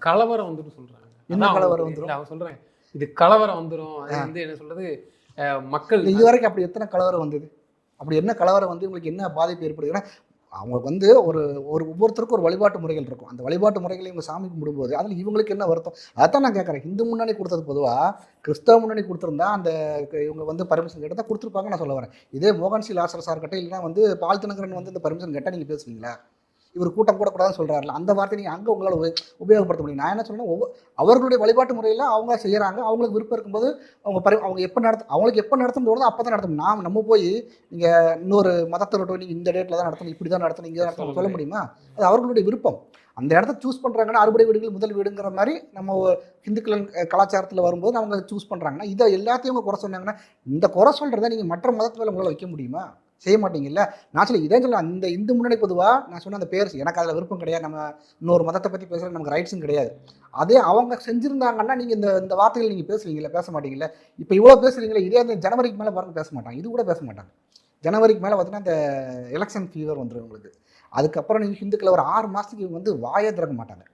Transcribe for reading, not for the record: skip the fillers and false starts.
கலவரம் வந்துடும் சொல்றாங்க. என்ன கலவரம் வந்துடும்? அவங்க சொல்றேன் இது கலவரம் வந்துடும். அது வந்து என்ன சொல்றது, மக்கள் இது வரைக்கும் அப்படி எத்தனை கலவரம் வந்தது? அப்படி என்ன கலவரம் வந்து உங்களுக்கு என்ன பாதிப்பு ஏற்படுது? ஏன்னா அவங்களுக்கு வந்து ஒரு ஒரு ஒவ்வொருத்தருக்கும் ஒரு வழிபாட்டு முறைகள் இருக்கும். அந்த வழிபாட்டு முறைகளை இவங்க சாமி கும்பிடும்போது அதில் இவங்களுக்கு என்ன வருத்தம்? அதான் நான் கேட்குறேன். இந்து முன்னணி கொடுத்தது பொதுவாக கிறிஸ்தவ முன்னணி கொடுத்துருந்தா அந்த இவங்க வந்து பர்மிஷன் கேட்டால் கொடுத்துருப்பாங்க நான் சொல்ல வரேன். இதே மோகன் சி லாசர் சார் கிட்ட இல்லைன்னா வந்து பால் தினகரன் வந்து இந்த பர்மிஷன் கேட்டால் நீங்கள் பேசுவீங்களா? இவர் கூட்டம் கூடக்கூடாதுன்னு சொல்கிறாருல, அந்த வார்த்தை நீங்கள் அங்கே உங்களால் உபயோகப்படுத்த முடியும். நான் என்ன சொல்றேன்னா, அவர்களுடைய வழிபாட்டு முறையில் அவங்க செய்கிறாங்க. அவங்களுக்கு விருப்பம் இருக்கும்போது அவங்க எப்போ அவங்களுக்கு எப்போ நடத்தணும் தோணுதோ அப்போ தான் நடத்தணும். நம்ம போய் நீங்கள் இன்னொரு மதத்தோட போய் நீங்கள் இந்த டேட்டில் தான் நடத்தணும், இப்படி தான் நடத்தணும், இங்கே தான் நடத்தணும் சொல்ல முடியுமா? அது அவர்களுடைய விருப்பம். அந்த இடத்த சூஸ் பண்ணுறாங்கன்னா அறுபடை வீடுகள் முதல் வீடுங்கிற மாதிரி நம்ம இந்துக்கள் கலாச்சாரத்தில் வரும்போது அவங்க சூஸ் பண்ணுறாங்கன்னா இதை எல்லாத்தையும் அவங்க குறை சொன்னாங்கன்னா இந்த குறை சொல்கிறத நீங்கள் மற்ற மதத்து மேலே உங்களால் வைக்க முடியுமா? செய்ய மாட்டீங்கல்ல. நான் சொல்லி இதே சொல்ல அந்த இந்து முன்னணி பொதுவாக நான் சொன்ன அந்த பேர் எனக்கு அதில் விருப்பம் கிடையாது. நம்ம இன்னொரு மதத்தை பற்றி பேசுகிறது நமக்கு ரைட்ஸும் கிடையாது. அதே அவங்க செஞ்சுருந்தாங்கன்னா நீங்கள் இந்த வார்த்தைகள் நீங்கள் பேசுவீங்களா? பேச மாட்டீங்கல்ல. இப்போ இவ்வளோ பேசுகிறீங்களே, இதே அந்த ஜனவரிக்கு மேலே பாருங்க பேச மாட்டாங்க. இது கூட பேச மாட்டாங்க. ஜனவரிக்கு மேலே பார்த்தீங்கன்னா இந்த எலெக்ஷன் ஃபீவர் வந்துடும் உங்களுக்கு. அதுக்கப்புறம் நீங்கள் ஹிந்துக்களை ஒரு 6 மாதத்துக்கு இவங்க வந்து வாயே திறக்க மாட்டாங்க.